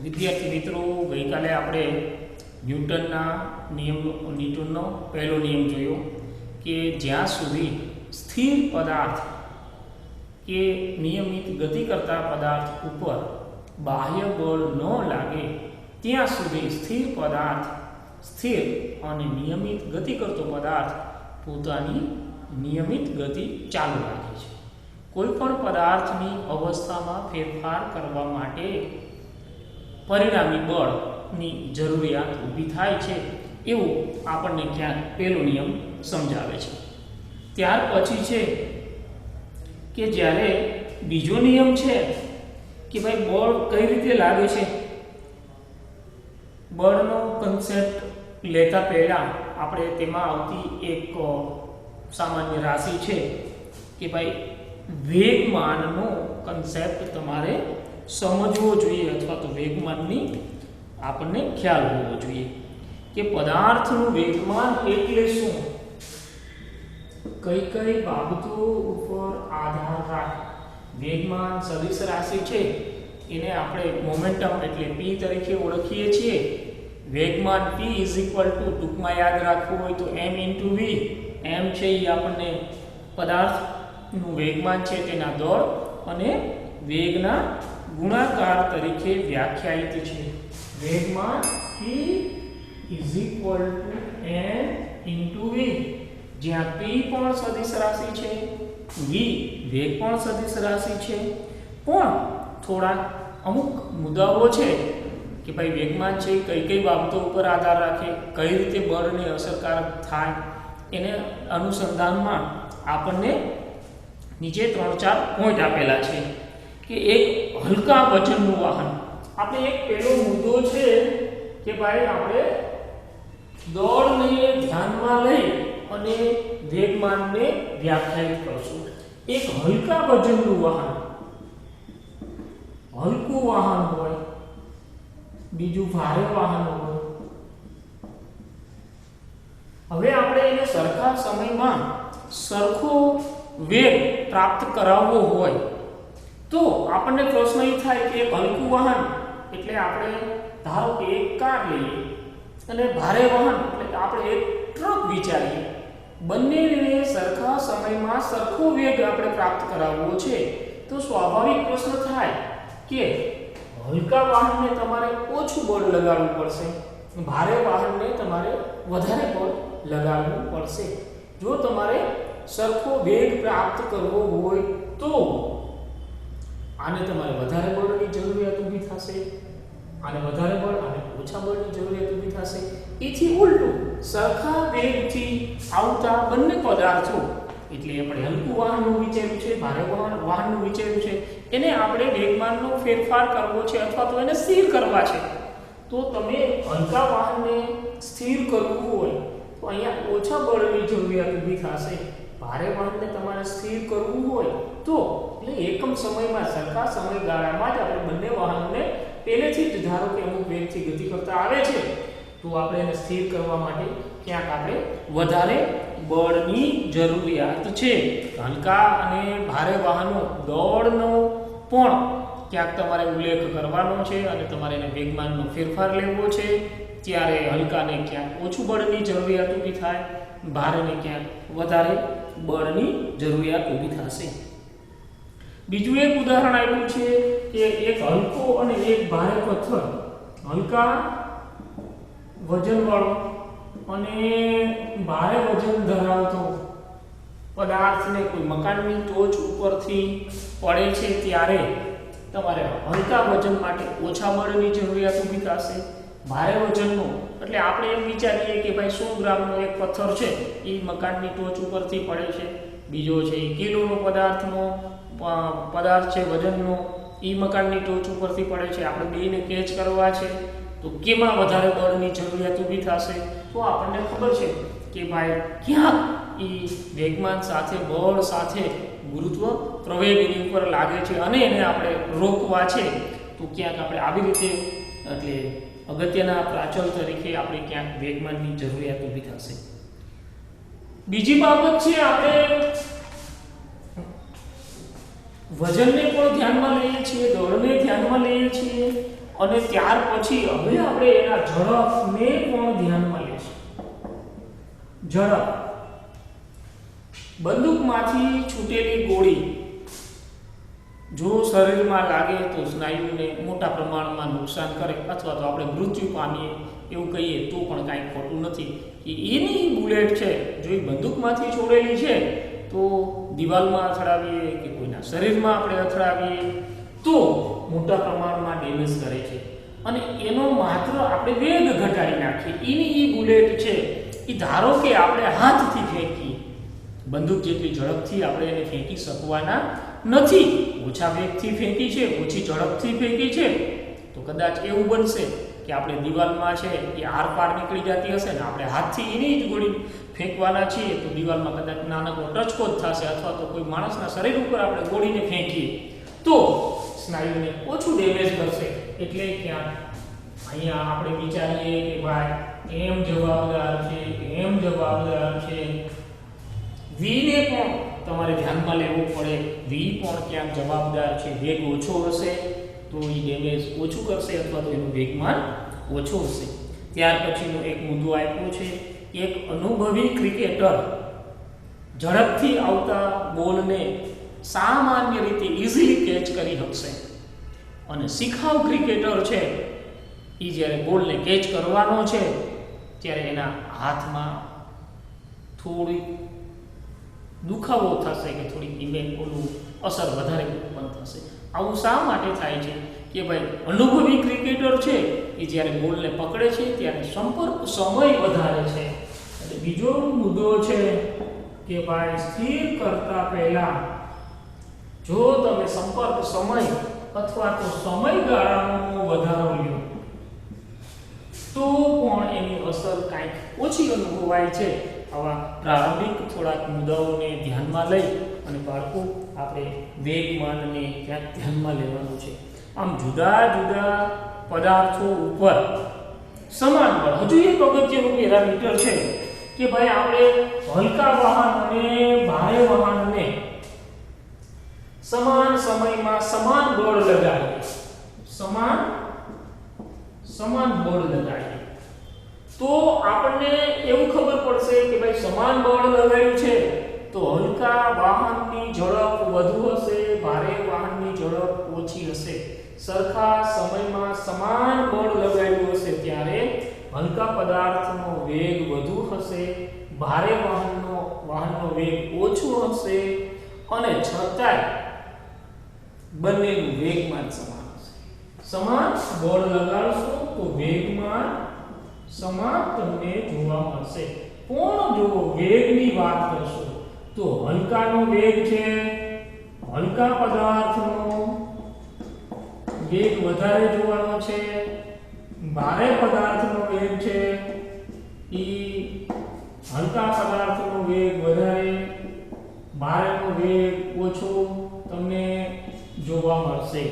વિદ્યાર્થી મિત્રો, ગઈકાલે આપણે ન્યૂટનનો પહેલો નિયમ જોયો કે જ્યાં સુધી સ્થિર પદાર્થ કે નિયમિત ગતિ કરતા પદાર્થ ઉપર બાહ્ય બળ ન લાગે ત્યાં સુધી સ્થિર પદાર્થ સ્થિર અને નિયમિત ગતિ કરતો પદાર્થ પોતાની નિયમિત ગતિ ચાલુ રાખે છે. કોઈ પણ પદાર્થની અવસ્થામાં ફેરફાર કરવા માટે પરિણામી બળની જરૂરિયાત ઊભી થાય છે એવું આપણને ક્યાંક પહેલો નિયમ સમજાવે છે. ત્યાર પછી છે કે જ્યારે બીજો નિયમ છે કે ભાઈ બળ કઈ રીતે લાગે છે. બળનો કન્સેપ્ટ લેતા પહેલા આપણે તેમાં આવતી એક સામાન્ય રાશિ છે કે ભાઈ વેગમાનનો કન્સેપ્ટ તમારે સમજવો જોઈએ અથવા તો વેગમાનની આપણને ખ્યાલ હોવો જોઈએ કે પદાર્થનું વેગમાન એટલે શું, કઈ કઈ બાબતો ઉપર આધાર રાખે. વેગમાન સદિશ રાશિ છે એને આપણે મોમેન્ટમ એટલે p તરીકે ઓળખીએ છીએ. વેગમાન p ટૂંકમાં યાદ રાખવું હોય તો m * v. m છે એ આપણને પદાર્થનું વેગમાન છે તેના દળ અને વેગના ગુણાકાર તરીકે વ્યાખ્યાયિત છે. વેગમાન p m * v, જ્યાં p પણ સદિશ રાશિ છે, v વેગ પણ સદિશ રાશિ છે, પણ થોડા અમુક મુદ્દાઓ છે કે ભાઈ વેગમાન છે કઈ કઈ બાબતો ઉપર આધાર રાખે, કઈ રીતે બળને અસરકારક થાય, એને અનુસંધાનમાં આપણને નીચે 3-4 પોઈન્ટ આપેલા છે કે એક હલકા વજનનું વાહન. આપણે એક પહેલો મુદ્દો છે કે ભાઈ આપણે દળને ધ્યાનમાં લઈ અને વેગમાનને વ્યાખ્યાયિત કરશું. એક હલકા વજનનું વાહન, હલકું વાહન હોય, બીજું ભારે વાહન હોય. હવે આપણે એને સરખા સમયમાં સરખો વેગ પ્રાપ્ત કરાવવો હોય તો આપણને પ્રશ્ન એ થાય કે એક હલકું વાહન એટલે આપણે ધારો કે એક કાર લઈએ અને ભારે વાહન એટલે આપણે એક ટ્રક વિચારીએ. બંનેને સરખા સમયમાં સરખો વેગ આપણે પ્રાપ્ત કરાવવો છે તો સ્વાભાવિક પ્રશ્ન થાય કે હલકા વાહનને તમારે ઓછું બળ લગાડવું પડશે, ભારે વાહનને તમારે વધારે બળ લગાડવું પડશે. જો તમારે સરખો વેગ પ્રાપ્ત કરવો હોય તો આને તમારે વધારે બળની જરૂરિયાત ઊભી થશે, આને વધારે બળ અને ઓછા બળની જરૂરિયાત ઊભી થશે. એથી ઉલટું સરખા વેગથી આવતા બંને પદાર્થો એટલે આપણે હલકું વાહનનું વિચાર્યું છે, ભારે વાહનનું વિચાર્યું છે, એને આપણે વેગમાનનો ફેરફાર કરવો છે અથવા તો એને સ્થિર કરવા છે. તો તમે હલકા વાહનને સ્થિર કરવું હોય તો અહીંયા ઓછા બળની જરૂરિયાત ઊભી થશે. ભારે વાહનને તમારે સ્થિર કરવું હોય તો એટલે એકમ સમયમાં સરખા સમયગાળામાં જ આપણે બંને વાહનોને પહેલેથી જ ધારો કે અમુક વેગથી ગતિ કરતા આવે છે તો આપણે એને સ્થિર કરવા માટે ક્યાંક આપણે વધારે બળની જરૂરિયાત છે. હલકા અને ભારે વાહનો દળનો પણ ક્યાંક તમારે ઉલ્લેખ કરવાનો છે અને તમારે એને વેગમાનનો ફેરફાર લેવો છે. ત્યારે હલકાને ક્યાંક ઓછું બળની જરૂરિયાત ઊભી થાય, ભારેને ક્યાંક વધારે બળની જરૂરિયાત ઊભી થશે. બીજું એક ઉદાહરણ આપ્યું છે કે એક હલકો અને એક ભારે પથ્થર, હલકા વજનવાળો અને ભારે વજન ધરાવતો પદાર્થને કોઈ મકાનની ટોચ ઉપરથી પડે છે ત્યારે તમારે હલકા વજન માટે ઓછા બળની જરૂરિયાત ઊભી થશે. ભારે વજનનો એટલે આપણે એમ વિચારીએ કે ભાઈ 100 ગ્રામનો એક પથ્થર છે એ મકાનની ટોચ ઉપરથી પડે છે, બીજો છે એ કિલોનો પદાર્થ છે વજનનો એ મકાનની ટોચ ઉપરથી પડે છે. આપણે બેને કેચ કરવા છે તો કેમાં વધારે બળની જરૂરિયાત ઊભી થશે. તો આપણને ખબર છે કે ભાઈ ક્યાંક એ વેગમાન સાથે બળ સાથે ગુરુત્વ પ્રવેગ એની ઉપર લાગે છે અને એને આપણે રોકવા છે તો ક્યાંક આપણે આવી રીતે એટલે અગત્યના પ્રાચલ તરીકે આપણે ક્યાંક વેગમાનની જરૂરિયાત ઊભી થશે. બીજી બાબત છે આપણે વજનને પણ ધ્યાનમાં લઈએ છીએ, દળને ધ્યાનમાં લઈએ છીએ અને ત્યાર પછી હવે આપણે એના ઝડપને પણ ધ્યાનમાં લેશું. ઝડપ. બંદૂકમાંથી છૂટેલી ગોળી જો શરીરમાં લાગે તો સ્નાયુને મોટા પ્રમાણમાં નુકસાન કરે અથવા તો આપણે મૃત્યુ પામીએ એવું કહીએ તો પણ કાંઈ ખોટું નથી કે એની બુલેટ છે જો એ બંદૂકમાંથી છોડેલી છે તો દિવાલમાં અથડાવીએ કે કોઈના શરીરમાં આપણે અથડાવીએ તો મોટા પ્રમાણમાં ડેમેજ કરે છે અને એનો માત્ર આપણે વેગ ઘટાડી નાખીએ. એની એ બુલેટ છે એ ધારો કે આપણે હાથથી ફેંકીએ, બંદૂક જેટલી ઝડપથી આપણે એને ફેંકી શકવાના નથી. ઓછા વેગથી ફેંકી છે, ઓછી ઝડપથી ફેંકી છે તો કદાચ એવું બનશે કે આપણે દિવાલમાં છે એ આરપાર નીકળી જતી હશે ને આપણે હાથથી એની જ ગોળી ફેંકવાના છીએ તો દિવાલમાં કદાચ નાનકડો ટચકો જ થશે અથવા તો કોઈ માણસના શરીર ઉપર આપણે ગોળીને ફેંકીએ તો સ્નાયુને ઓછું ડેમેજ કરશે. એટલે ક્યાં અહીંયા આપણે વિચારીએ કે ભાઈ એમ જવાબદાર છે, એમ જવાબદાર છે. વીને પણ તમારે ધ્યાનમાં લેવું પડે. વી પણ ક્યાંક જવાબદાર છે. વેગ ઓછો હશે તો એ ડેમેજ ઓછું કરશે અથવા તો એનું વેગમાન ઓછું હશે. ત્યાર પછીનો એક મુદ્દો આપ્યો છે, એક અનુભવી ક્રિકેટર ઝડપથી આવતા બોલને સામાન્ય રીતે ઇઝીલી કેચ કરી શકશે અને શિખાઉ ક્રિકેટર છે એ જ્યારે બોલને કેચ કરવાનો છે ત્યારે એના હાથમાં થોડી દુખાવો થશે કે થોડી ઓલું અસર વધારે ઉત્પન્ન થશે. આવું શા માટે થાય છે કે ભાઈ અનુભવી ક્રિકેટર છે એ જ્યારે બોલને પકડે છે ત્યારે સંપર્ક સમય વધારે છે. અને બીજો મુદ્દો છે કે ભાઈ સ્થિર કરતા પહેલા જો તમે સંપર્ક સમય અથવા તો સમયગાળાનો વધારો લ્યો તો પણ એની અસર કાંઈક ઓછી અનુભવાય છે. આવા પ્રારંભિક થોડાક મુદ્દાઓને ધ્યાનમાં લઈ અને બાળકો આપણે વેગમાનને ક્યાંક ધ્યાનમાં લેવાનું છે. આમ જુદા જુદા પદાર્થો ઉપર સમાન બળ. હજુ એક અગત્યનું પેરામીટર છે કે ભાઈ આપણે હલકા વાહન અને ભારે વાહનને સમાન સમયમાં સમાન બળ લગાડીએ, સમાન બળ લગાડીએ તો આપણને એવું ખબર પડશે કે ભાઈ સમાન બળ લગાડ્યું છે તો હલકા વાહનની ઝડપ વધુ હશે, ભારે વાહનની ઝડપ ઓછી હશે. સરખા સમયમાં સમાન બળ લગાડ્યું હશે ત્યારે હલકા પદાર્થનો વેગ વધુ હશે, ભારે વાહનનો વેગ ઓછો હશે અને છતાંય બંનેનું વેગમાન સમાન હશે. સમાન બળ લગાડશો તો વેગમાન સમાન તમને જોવા મળશે. પણ જો વેગની વાત કરશો તો હલકાનો વેગ છે, હલકા પદાર્થનો વેગ વધારે જોવાનો છે, ભારે પદાર્થનો વેગ છે ઈ હલકા પદાર્થનો વેગ વધારે, ભારેનો વેગ ઓછો તમને જોવા મળશે.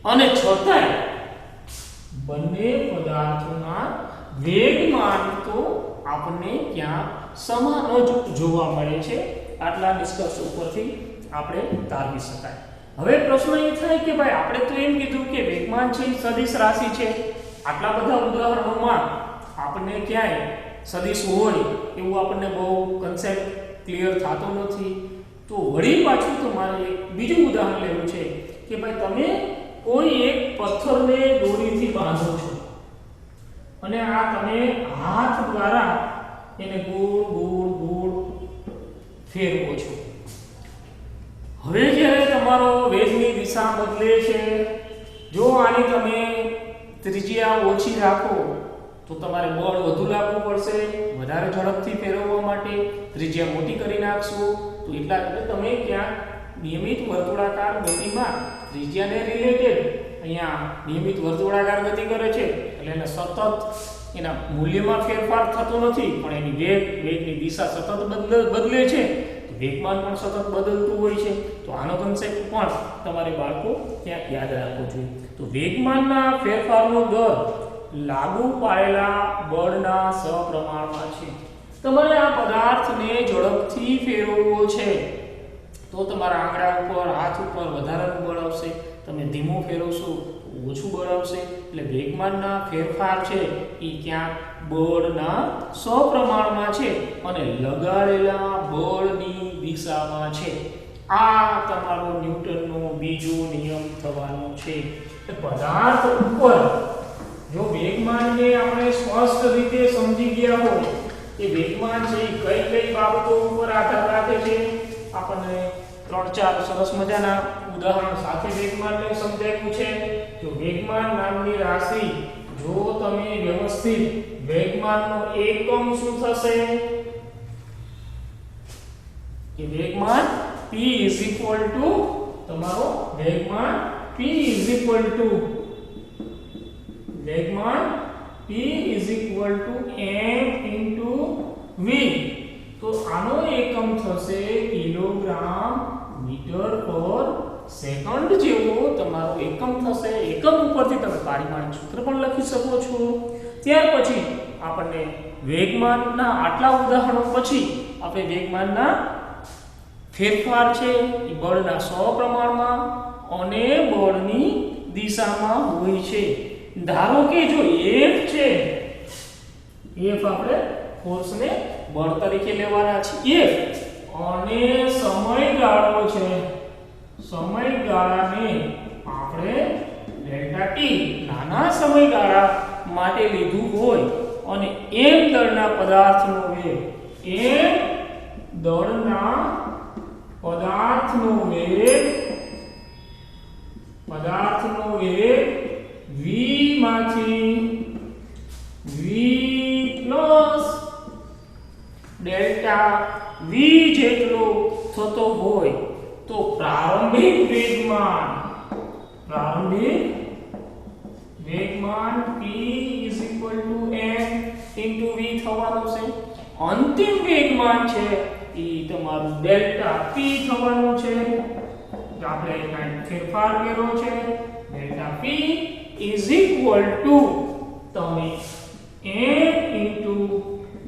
અને છતાંય બંને પદાર્થોના વેગમાન તો આપણને ક્યાં સમાન જ જોવા મળે છે. આટલા નિષ્કર્ષ ઉપરથી આપણે તારવી શકાય. હવે પ્રશ્ન એ થાય કે ભાઈ આપણે તો એમ કીધું કે વેગમાન છે સદિશ રાશિ છે. આટલા બધા ઉદાહરણોમાં આપણને ક્યાંય સદિશ હોય એવું આપણને બહુ કન્સેપ્ટ ક્લિયર થતો નથી. તો વળી પાછું તો મારે એક બીજું ઉદાહરણ લેવું છે કે ભાઈ તમે કોઈ એક પથ્થરને દોરીથી બાંધો છો અને આ તમે હાથ દ્વારા એને ગોળ ગોળ ગોળ ફેરવો છો. હવે જ્યારે તમારો વેગની દિશા બદલે છે, જો આની તમે ત્રિજ્યા ઓછી રાખો તો તમારે બળ વધુ લાગવું પડશે વધારે ઝડપથી ફેરવવા માટે. ત્રિજ્યા મોટી કરી નાખશો તો એટલે તમે ક્યાંક નિયમિત વર્તુળાકાર ગતિમાં ત્રિજ્યાને રિલેટેડ અહીંયા નિયમિત વર્તુળાકાર ગતિ કરે છે એટલે એને સતત એના મૂલ્યમાં ફેરફાર થતો નથી પણ એની વેગની દિશા સતત બદલે છે. વેગમાન પણ સતત બદલતું હોય છે. તો આનો કન્સેપ્ટ પણ તમારે બાળકો ત્યાં યાદ રાખવો જોઈએ. તો વેગમાનના ફેરફારનો દર લાગુ પાડેલા બળના સપ્રમાણમાં છે. તમારે આ પદાર્થને ઝડપથી ફેરવવો છે તો તમારા આંગળા ઉપર હાથ ઉપર વધારાનું બળ આવશે. તમે ધીમો ફેરવશો ઓછું બળ આવશે. એટલે વેગમાનના ફેરફાર છે એ ક્યાંક બળના સપ્રમાણમાં છે અને લગાડેલા બળની દિશામાં છે. આ તમારો ન્યૂટનનો બીજો નિયમ થવાનો છે. પદાર્થ ઉપર જો વેગમાનને આપણે સ્પષ્ટ રીતે સમજી ગયા હોય કે વેગમાન છે એ કઈ કઈ બાબતો ઉપર આધાર રાખે છે, આપણને 3-4 સરસ મજાના ઉદાહરણ સાથે વેગમાનને સમજાવ્યું છે. જો વેગમાન નામની રાશિ જો તમે વ્યવસ્થિત વેગમાનનો એકમ શું થશે કે વેગમાન p તમારો વેગમાન p m v. તો આનો એકમ થશે કિલોગ્રામ મીટર પર સેકન્ડ જેવો તમારો એકમ થશે. એકમ ઉપરથી તમે પારિમાણિક સૂત્ર પણ લખી શકો છો. ત્યાર પછી આપણને વેગમાનના આટલા ઉદાહરણો પછી આપણે વેગમાનના ફેરફાર છે એ બળના સપ્રમાણમાં અને બળની દિશામાં હોય છે. ધારો કે જો F છે, F આપણે ફોર્સને બળ તરીકે લેવાના છે F, અને સમયગાળો છે, સમયગાળાને આપણે ડેલ્ટા t નાના સમયગાળા માટે લીધું હોય અને m દળના પદાર્થનો વેગ, m દળના પદાર્થનો વેગ v માંથી v પ્લસ ડેલ્ટા v જેટલો થતો હોય તો પ્રારંભિક વેગમાન p m v થવાનું છે. અંતિમ વેગમાન છે એ તમારું ડેલ્ટા p થવાનું છે. આપણે કાંઈ ફેરફાર કર્યો છે. ડેલ્ટા p તમે m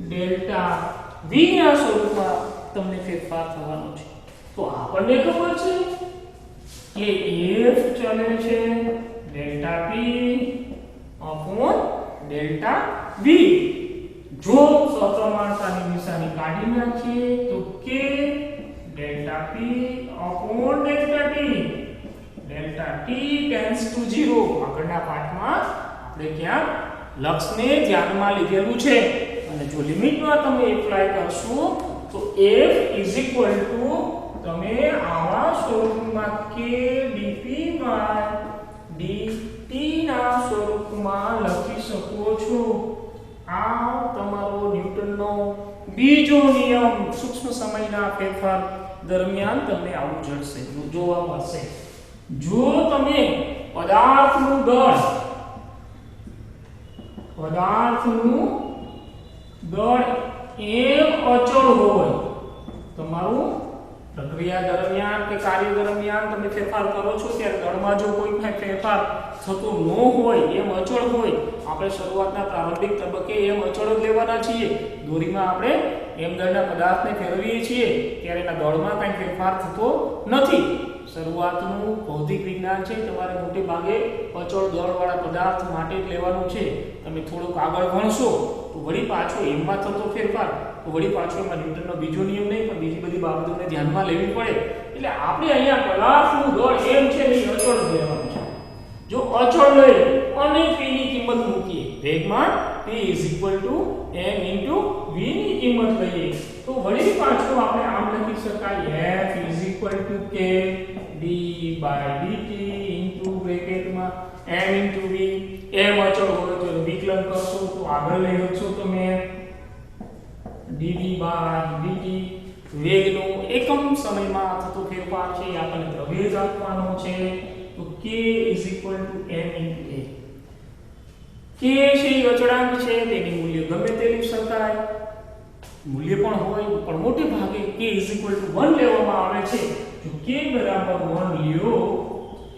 ડેલ્ટા v ના સ્વરૂપમાં તમને ફેરફાર થવાનો છે. તો આપણને ખબર છે કે f ચલે છે delta p upon delta v. જો સપ્રમાણતાની નિશાની કાઢી નાખીએ તો k delta p upon delta t, delta t tends to 0. આગળના પાઠમાં આપણે ક્યાં લક્ષને ધ્યાનમાં લીધેલું છે અને જો લિમિટમાં તમે એપ્લાય કરશો તો f તમે આવા સ્વરૂપમાં k dp dt ના સ્વરૂપમાં લખી શકો છો. આ તમારો ન્યૂટનનો બીજો નિયમ સૂક્ષ્મ સમયના ફેરફાર દરમિયાન તમને આવું જડશે જોવા મળશે. જો તમે પદાર્થનું દળ એમ અચળ હોય, તમારું પ્રક્રિયા દરમિયાન કે કાર્ય દરમિયાન તમે ફેરફાર કરો છો ત્યારે દળમાં જો કોઈ ફેરફાર થતો ન હોય, એમ અચળ હોય, આપણે શરૂઆતના પ્રારંભિક તબક્કે એમ અચળ જ લેવાના છીએ. દોરીમાં આપણે એમ દળના પદાર્થને ફેરવીએ છીએ ત્યારે એના દળમાં કંઈ ફેરફાર થતો નથી. શરૂઆતનું ભૌતિક વિજ્ઞાન છે તમારે મોટે ભાગે અચળ દળવાળા પદાર્થ માટે જ લેવાનું છે. તમે થોડુંક આગળ ભણશો તો વળી પાછો એમમાં થતો ફેરફાર, તો વળી પાછો એમાં ન્યૂટનનો બીજો નિયમ નહીં પણ બીજી બધી બાબતોને ધ્યાનમાં લેવી પડે. એટલે આપણે અહીંયા પદાર્થનું દળ એમ છે ને અચળ લેવાનું છે. જો અચળ લઈ અને p ની કિંમત મૂકીએ, વેગમાન p m v ની કિંમત લઈએ તો વળી પાછું આપણે આમ લખી શકાય f k d by dt બ્રેકેટમાં m v. m અચળ હોય તો વિકલન કરશો તો આગળ લઈ શકશો તમે dv by dt. વેગનો એકમ સમયમાં થતો ફેરફાર છે આપણને પ્રવેગ આપવાનો છે તો k m a. k છે અચળાંક છે, તેની મૂલ્ય ગમે તે લઈ શકાય, મૂલ્ય પણ હોય પણ મોટે ભાગે k 1 લેવામાં આવે છે. જો k બરાબર 1 લ્યો,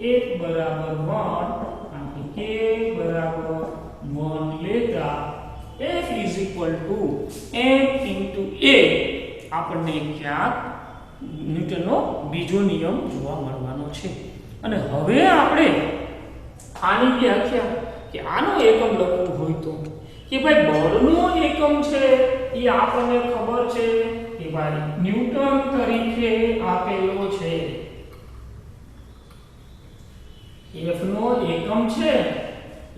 f બરાબર 1 અને k બરાબર 1 લેતા f m a આપણને ક્યાંક ન્યૂટનનો બીજો નિયમ જોવા મળવાનો છે. અને હવે આપણે આની વ્યાખ્યા કે આનો એકમ લખવું હોય તો કે ભાઈ બળનો એકમ છે એ આપણને ખબર છે કે ભાઈ ન્યૂટન તરીકે આપેલો છે. F નો એકમ છે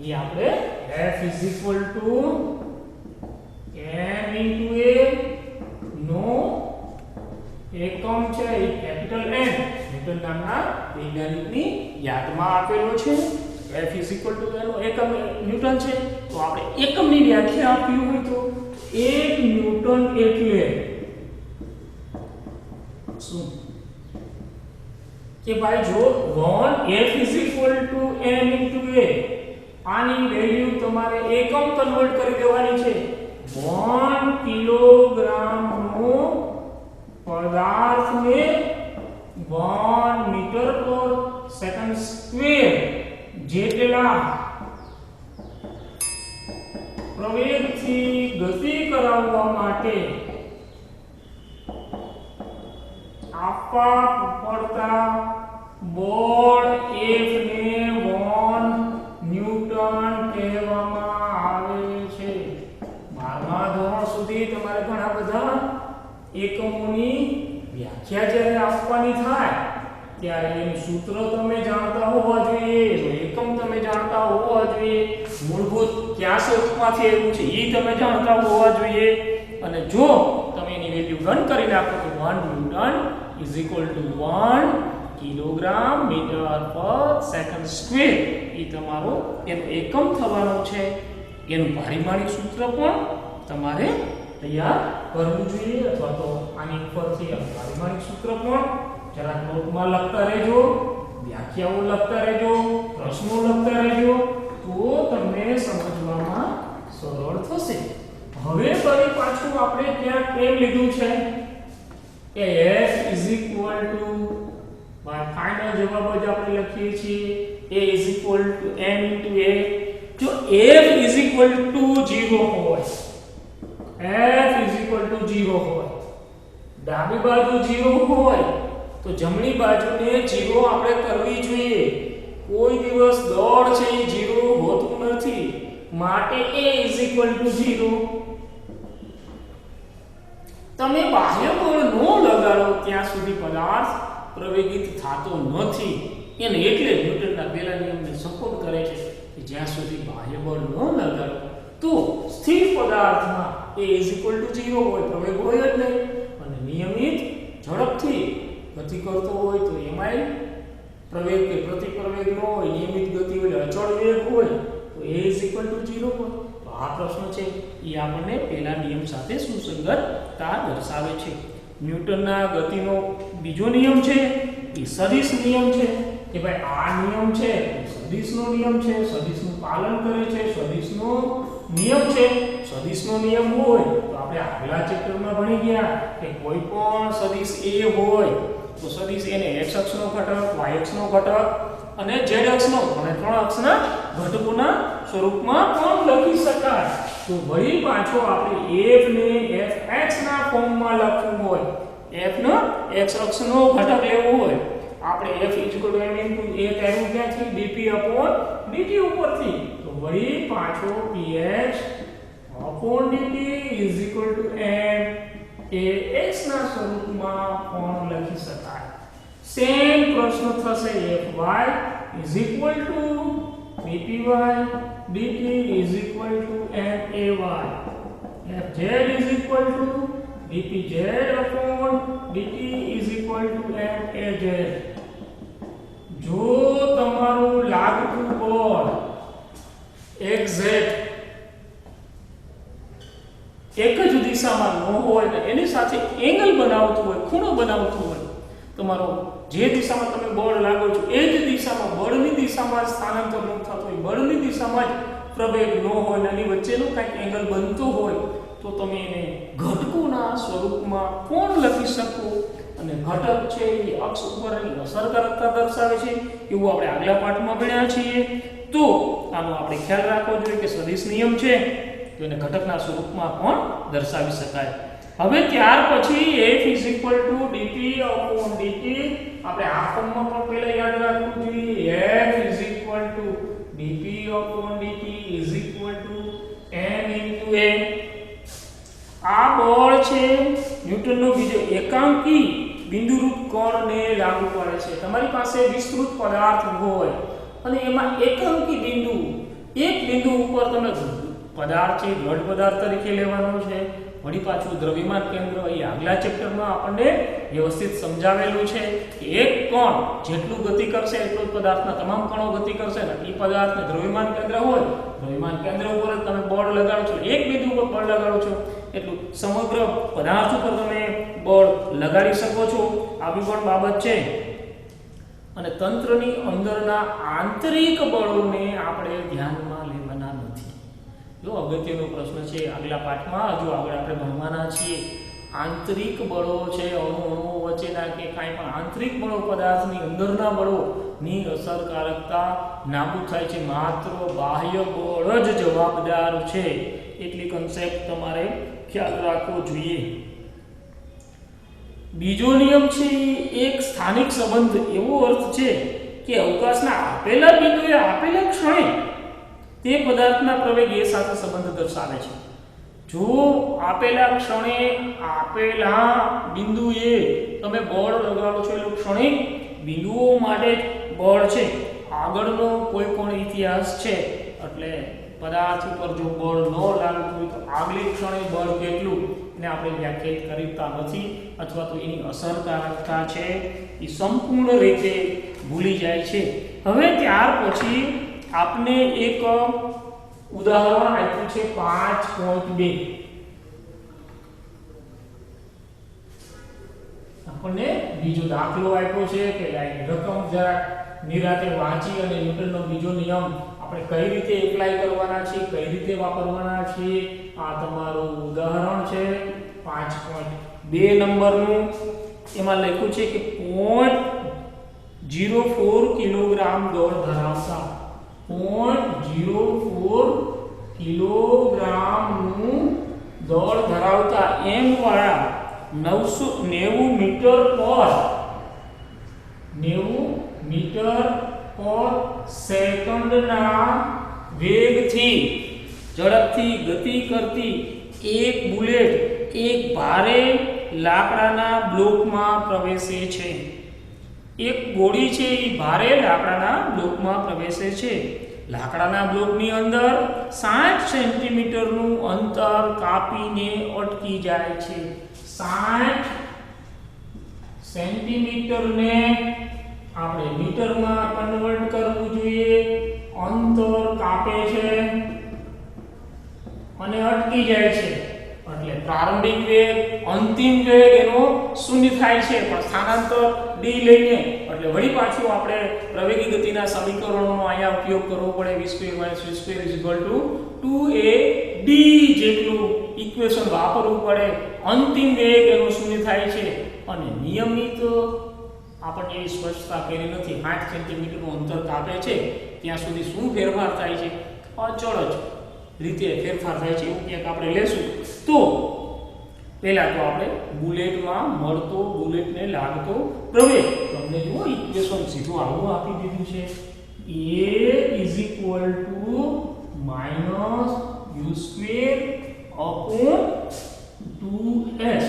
એ આપણે F = m * a નો એકમ છે એ કેપિટલ N ન્યૂટન નામના વૈજ્ઞાનિકની યાદમાં આપેલો છે. F = એનો એકમ ન્યૂટન છે. તો આપણે એકમની વ્યાખ્યા આપી હોય તો 1 ન્યૂટન એટલે શું કે ભાઈ જો 1 F = m * a આની વેલ્યુ તમારે એકમ કન્વર્ટ કરી દેવાની છે. 1 કિલોગ્રામનો પદાર્થને 1 મીટર/સેકન્ડ² જેટલા પ્રવેગથી ગતિ કરાવવા માટે આપવા પડતા બળ F ને 1 ન્યૂટન કહેવામાં આવે છે. 12મા ધોરણ સુધી તમારે ઘણા બધા એકમોની વ્યાખ્યા જ્યારે આપવાની થાય ત્યારે એનું સૂત્ર તમે જાણતા હોવા જોઈએ, એકમ તમે જાણતા હોવા જોઈએ, મૂળભૂત કયા સ્વરૂપમાંથી આવ્યું છે એ તમે જાણતા હોવા જોઈએ. અને જો તમે એની વેલ્યુ ગણ કરી નાખો તો 1 ન્યૂટન = 1 કિલોગ્રામ મીટર/સેકન્ડ² એ તમારો એનો એકમ થવાનો છે. એનું પારિમાણિક સૂત્ર પણ તમારે તૈયાર કરવું જોઈએ અથવા તો આની ઉપરથી પારિમાણિક સૂત્ર પણ જરા નોટમાં લખતા રહેજો, વ્યાખ્યાઓ લખતા રહેજો, પ્રશ્નો લખતા રહેજો તો તમને સમજવામાં સરળ થશે. હવે ફરી પાછું આપણે ત્યાં કેમ લીધું છે કે F = ફાઇનલ જવાબ જ આપણે લખીએ છીએ A = m * a. જો F = 0 હોય, F = 0 હોય, ડાબી બાજુ 0 હોય તો જમણી બાજુને 0 આપણે કરવી જોઈએ. કોઈ દિવસ દળ છે એ 0 હોતું નથી, માટે A = 0. તમે બાહ્ય બળ ન લગાડો ત્યાં સુધી પદાર્થ પ્રવેગિત થતો નથી. એને એટલે ન્યૂટનના પહેલા નિયમને સપોર્ટ કરે છે કે જ્યાં સુધી બાહ્ય બળ ન લગાડો તો સ્થિર પદાર્થમાં A = 0 હોય, પ્રવેગ હોય જ નહીં. અને નિયમિત ઝડપથી ગતિ કરતો હોય તો એમાંય પ્રવેગ કે પ્રતિપ્રવેગ ન હોય, નિયમિત ગતિ હોય, અચળ વેગ હોય તો A = 0 હોય. તો આ પ્રશ્ન છે એ આપણને પહેલા નિયમ સાથે સુસંગતતા દર્શાવે છે. ન્યૂટનના ગતિનો બીજો નિયમ છે એ સદિશ નિયમ છે કે ભાઈ આ નિયમ છે સદિશનો નિયમ છે, સદિશનું પાલન કરે છે, સદિશનો નિયમ છે. સદિશનો નિયમ હોય તો આપણે આગલા ચેપ્ટરમાં ભણી ગયા કે કોઈ પણ સદિશ A હોય તો સદિશ એને x અક્ષનો ઘટક, y અક્ષનો ઘટક અને z અક્ષનો અને 3 અક્ષના ઘટકોના સ્વરૂપમાં પણ લખી શકાય. તો વળી પાછો આપણે f ને fx ના ફોર્મમાં લખવું હોય, f નો x અક્ષનો ઘટક લેવો હોય, આપણે f = m * a કર્યું ક્યાંથી dp/dt ઉપરથી. તો વળી પાછો px/dt = m એ x ના સ્વરૂપમાં પણ લખી શકાય. સેમ પ્રશ્ન થશે fy = dpy dt = may, fz = dpz/dt = maz. જો તમારું લાગતું બળ એક્ઝેક્ટ એક જ દિશામાં ન હોય ને એની સાથે એંગલ બનાવતું હોય, ખૂણો બનાવતું હોય, તમારો જે દિશામાં તમે બળ લાગો છો એ જ દિશામાં બળની દિશામાં સ્થાનાંતર ન થતું હોય, બળની દિશામાં જ પ્રવેગ ન હોય ને એની વચ્ચેનો કંઈક એંગલ બનતો હોય તો તમે એને ઘટકોના સ્વરૂપમાં પણ લખી શકો. અને ઘટક છે એ અક્ષ ઉપરની અસરકારકતા દર્શાવે છે એવું આપણે આગલા પાઠમાં ભણ્યા છીએ. તો આનો આપણે ખ્યાલ રાખવો જોઈએ કે સદિશ નિયમ છે તો એને ઘટકના સ્વરૂપમાં પણ દર્શાવી શકાય. હવે ત્યાર પછી f = dp/dt આપણે આ ફોર્મમાં પણ પહેલા યાદ રાખવું જોઈએ. f = dp/dt is equal to m into a. આ બળ છે ન્યૂટનનો બીજો એકાંકી બિંદુરૂપ કણને લાગુ પડે છે. તમારી પાસે વિસ્તૃત પદાર્થ હોય અને એમાં એકાંકી બિંદુ એક બિંદુ ઉપર તમે પદાર્થ છે દ્રઢ પદાર્થ તરીકે લેવાનો છે. વળી પાછું દ્રવ્યમાન કેન્દ્ર અહીં આગલા ચેપ્ટરમાં આપણને વ્યવસ્થિત સમજાવેલું છે કે એક કણ જેટલું ગતિ કરશે એટલું જ પદાર્થના તમામ કણો ગતિ કરશે ને એ પદાર્થને દ્રવ્યમાન કેન્દ્ર હોય દ્રવ્યમાન કેન્દ્ર ઉપર જ તમે બળ લગાડો છો એક બિંદુ ઉપર બળ લગાડો છો એટલું સમગ્ર પદાર્થ ઉપર તમે બળ લગાડી શકો છો. આવી પણ બાબત છે. અને તંત્રની અંદરના આંતરિક બળોને આપણે ધ્યાનમાં લેવાના નથી. જો અગત્યનો પ્રશ્ન છે આગલા પાઠમાં જો આગળ આપણે ભણવાના છીએ. આંતરિક બળો છે અણુઓ વચ્ચેના કે કાંઈ પણ આંતરિક બળો પદાર્થની અંદરના બળોની અસરકારકતા નાબૂદ થાય છે. માત્ર બાહ્ય બળ જ જવાબદાર છે એટલી કન્સેપ્ટ તમારે ખ્યાલ રાખવો જોઈએ. બીજો નિયમ છે એક સ્થાનિક સંબંધ એવો અર્થ છે કે અવકાશના આપેલા બિંદુએ આપેલા ક્ષણે તે પદાર્થના પ્રવેગ એ સાથે સંબંધ દર્શાવે છે. જો આપેલા ક્ષણે આપેલા બિંદુએ તમે બળ લગાડો છો એટલે ક્ષણિક બિંદુઓ માટે બળ છે. આગળનો કોઈ પણ ઇતિહાસ છે એટલે પદાર્થ ઉપર જો બળ ન લાગતું હોય તો આગલી ક્ષણે બળ કેટલું એને આપણે વ્યાખ્યાયિત કરતા નથી અથવા તો એની અસરકારકતા છે એ સંપૂર્ણ રીતે ભૂલી જાય છે. હવે ત્યાર પછી આપને એક ઉદાહરણ આપ્યું છે 5.2. આપણને બીજો દાખલો આપ્યો છે કે રકમ જરા નિરાતે વાંચી અને ન્યૂટનનો બીજો નિયમ આપણે કઈ રીતે એપ્લાય કરવાના છે કઈ રીતે વાપરવાના છે આ તમારું ઉદાહરણ છે 5.2 નંબરનું. એમાં લખ્યું છે કે 0.04 કિલોગ્રામ દળ ધરાવતા 0.04 કિલોગ્રામનું દળ ધરાવતા m વાળા 990 મીટર પર સેકન્ડના વેગથી ઝડપથી ગતિ કરતી એક બુલેટ એક ભારે લાકડાના બ્લોકમાં પ્રવેશે છે. એક ગોળી છે એ ભારે લાકડાના બ્લોકમાં પ્રવેશે છે. લાકડાના બ્લોકની અંદર 60 સેન્ટીમીટરનું અંતર કાપીને અટકી જાય છે. 60 સેન્ટીમીટરને આપણે મીટરમાં કન્વર્ટ કરવું જોઈએ. અંતર કાપે છે અને અટકી જાય છે એટલે પ્રારંભિક વેગ અંતિમ વેગ એનો શૂન્ય થાય છે. પણ સ્થાનાંતર d લઈને એટલે વળી પાછું આપણે પ્રવેગી ગતિના સમીકરણોનો અહીંયા ઉપયોગ કરવો પડે. v2 - v2 2ad જેટલું ઇક્વેશન વાપરવું પડે. અંતિમ વેગ એનો શૂન્ય થાય છે અને નિયમિત આપણને એવી સ્પષ્ટતા કરી નથી 8 સેન્ટીમીટરનું અંતર કાપે છે ત્યાં સુધી શું ફેરફાર થાય છે અચળ જ રીતે ફેરફાર થાય છે એવું ક્યાંક આપણે લેશું. તો પહેલા તો આપણે બુલેટમાં મળતો બુલેટને લાગતો પ્રવેગ તમને જુઓ ઇક્વેશન સીધું આવું આપી દીધું છે a = u²/2s.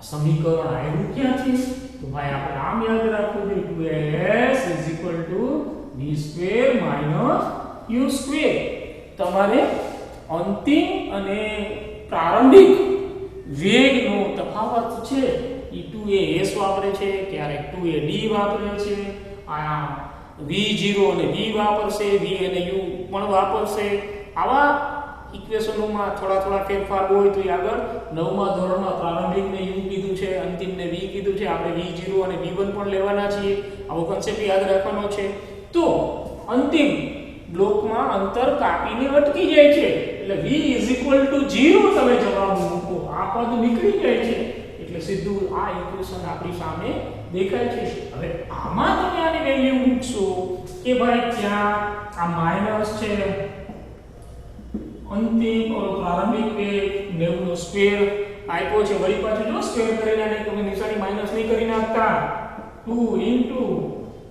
સમીકરણ આવ્યું ક્યાંથી તો ભાઈ આપણે આમ યાદ રાખવું જોઈએ 2s = v² - u². તમારે અંતિમ અને પ્રારંભિક વેગનો તફાવત છે એ 2as વાપરે છે ક્યારેક 2ad વાપરે છે. આ v0 અને v વાપરશે v અને u પણ વાપરશે. આવા ઇક્વેશનોમાં થોડા ફેરફાર હોય તો આગળ 9મા ધોરણમાં પ્રારંભિકને u કીધું છે અંતિમને v કીધું છે. આપણે v0 અને v1 પણ લેવાના છીએ. આવો કન્સેપ્ટ યાદ રાખવાનો છે. તો અંતિમ બ્લોકમાં અંતર કાપીને અટકી જાય છે એટલે v = 0 તમે જવાબ મૂકો. આ પદ નીકળી જાય છે એટલે સીધું આ ઇક્વેશન આપણી સામે દેખાય છે. હવે આમાં તમે આની વેલ્યુ મૂકશો કે ભાઈ ત્યાં આ માઈનસ છે અંતિમ પ્રારંભિક વેગ 90 નો સ્ક્વેર આપ્યો છે. વળી પાછું જો સ્ક્વેર કરીને આને તમે નિશાની માઈનસ નહીં કરી નાખતા 2 *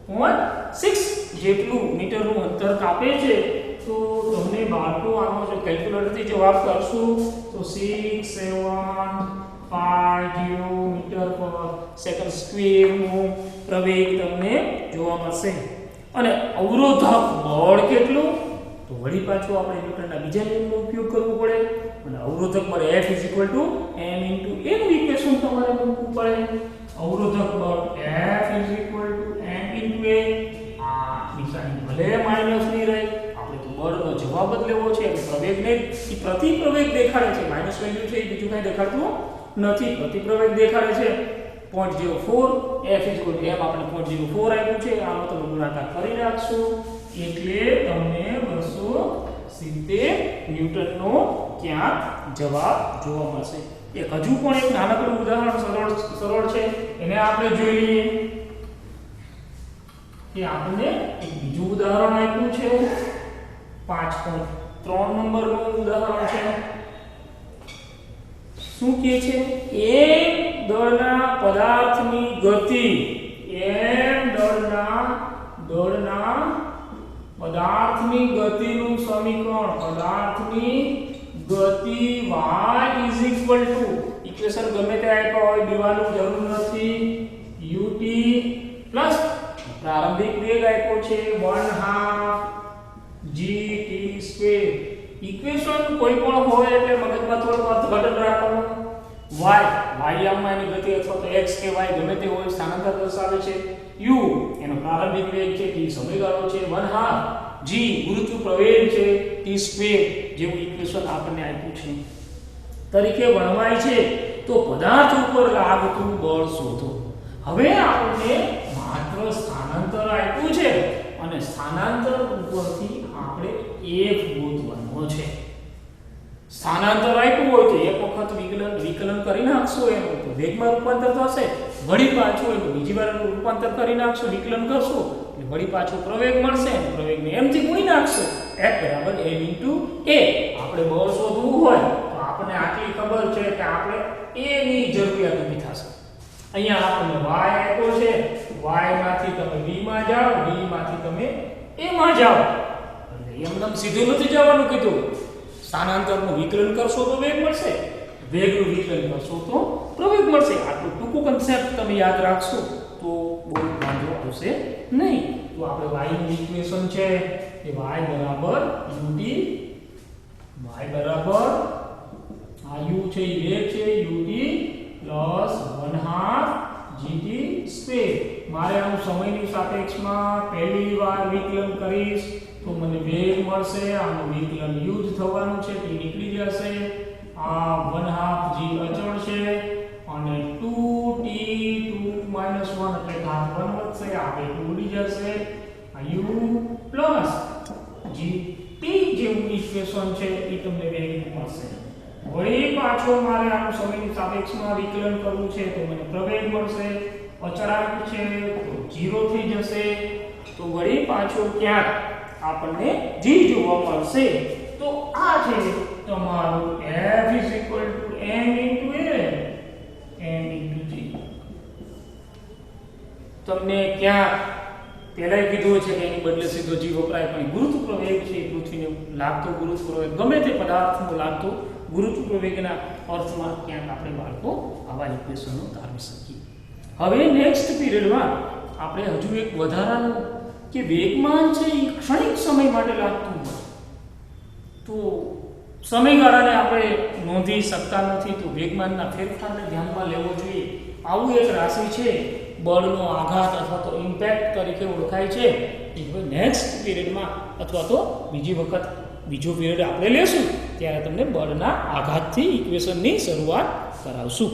0.6 જેટલું મીટરનું અંતર કાપે છે તો તમને બાળકો આનો જો કેલ્ક્યુલેટરથી જવાબ કરશું તો 6750 મીટર પર સેકન્ડ સ્ક્વેરનો પ્રવેગ તમને જોવા મળશે અને અવરોધક બળ કેટલું તો વળી પાછું આપણે ન્યૂટનના બીજા નિયમનો ઉપયોગ કરવો પડે અને અવરોધક બળ F m * a નું ઇક્વેશન તમારે મૂકવું પડે અવરોધક બળ F m * a આ નિશાની ભલે માઈનસ ની રહે આપણે તો બળનો જવાબ જ લેવો છે અને પ્રવેગને એ પ્રતિ પ્રવેગ દેખાડે છે માઈનસ વેલ્યુ છે એ બીજું કંઈ દેખાડતું નથી પ્રતિ પ્રવેગ દેખાડે છે 0.04 F m આપણે 0.04 આપ્યું છે આનો તમે ગુણાકાર કરી નાખશો એટલે તમને 270 ન્યૂટનનો ક્યાં જવાબ જોવા મળશે એક હજુ પણ એક નાનકડું ઉદાહરણ સરળ છે એને આપણે જોઈ લઈએ કે આપણે એક બીજું ઉદાહરણ આપ્યું છે 5.3 નંબરનું ઉદાહરણ છે શું કહે છે એક દળના પદાર્થની ગતિ m દળના પદાર્થની ગતિનું સમીકરણ પદાર્થની ગતિ y ઇક્વેશન ગમે તે આપ્યા હોય દેવાનું જરૂર નથી ut પ્લસ પ્રારંભિક વેગ આપ્યો છે 1/2 gt2 ઇક્વેશન કોઈ પણ હોય એટલે મગજમાં થોડું અર્થઘટન રાખવાનું y યામમાં એની ગતિ અથવા તો x કે y ગમે તે હોય સ્થાનાંતર દર્શાવે છે u એનો પ્રારંભિક વેગ છે t સમયગાળો છે 1/2 g ગુરુત્વ પ્રવેગ છે t2 જેવું ઇક્વેશન આપણને આપ્યું છે તરીકે વર્ણવાય છે તો પદાર્થ ઉપર લાગતું બળ શોધો હવે આપણને માત્ર સ્થાનાંતર આપ્યું છે અને સ્થાનાંતર ઉપરથી આપણે f ગોતવાનો છે સ્થાનાંતર આપ્યું હોય તો એક વખત વિકલન કરી નાખશો એનું તો વેગમાં રૂપાંતર થશે વળી પાછું હોય તો બીજી વાર રૂપાંતર કરી નાખશો વિકલન કરશો એટલે વળી પાછો પ્રવેગ મળશે પ્રવેગને m થી ગુણી નાખશો F = m * a આપણે બળ શોધવું હોય તો આપણને આટલી ખબર છે કે આપણે a ની જરૂરિયાત ઊભી થશે અહીંયા આપણને y આપ્યો છે y માંથી તમે b માં જાઓ b માંથી તમે a માં જાઓ એટલે એમનેમ સીધું નથી જવાનું કીધું સ્થાનાંતરનું વિકલન કરશો તો વેગ મળશે વેગનું વિકલન કરશો તો પ્રવેગ મળશે આટલું ટૂંકું કન્સેપ્ટ તમે યાદ રાખશો તો બહુ વાંધો આવશે નહીં તો આપણે y નું ઇક્વેશન છે કે y બરાબર ut y બરાબર આ u છે એ વેગ છે ut પ્લસ 1/2 gt2 મારે આનું સમયની સાપેક્ષમાં પહેલી વાર વિકલન કરીશ તો મને વેગ મળશે આનું વિકલન u જ થવાનું છે તે નીકળી જશે આ 1/2 g અચળ છે અને 2t 2 - 1 એટલે ઘાત 1 વધશે આ બે ઉડી જશે આ u પ્લસ g t જેવું ઇક્વેશન છે એ તમને વેગ મળશે વળી પાછો મારે આનું સમયની સાપેક્ષમાં વિકલન કરવું છે તો મને પ્રવેગ મળશે અચળાંક છે તો 0 થઈ જશે તો વળી પાછો ક્યાંક આપણને g જોવા મળશે તો આ છે તમારું F m * g તમને ક્યાં પહેલા કીધું છે કે એની બદલે સીધો g વપરાય પણ ગુરુત્વ પ્રવેગ છે પૃથ્વીને લાગતો ગુરુત્વ પ્રવેગ ગમે તે પદાર્થનો લાગતો ગુરુત્વ પ્રવેગના અર્થમાં ક્યાંક આપણે બાળકો આવા ઇક્વેશનો ધારી શકીએ હવે નેક્સ્ટ પીરિયડમાં આપણે હજુ એક વધારાનું કે વેગમાન છે એ ક્ષણિક સમય માટે લાગતું હોય તો સમયગાળાને આપણે નોંધી શકતા નથી તો વેગમાનના ફેરફારને ધ્યાનમાં લેવો જોઈએ આવું એક રાશિ છે બળનો આઘાત અથવા તો ઇમ્પેક્ટ તરીકે ઓળખાય છે એ હવે નેક્સ્ટ પીરિયડમાં અથવા તો બીજી વખત બીજો પીરિયડ આપણે લેશું ત્યારે તમને બળના આઘાતથી ઇક્વેશનની શરૂઆત કરાવશું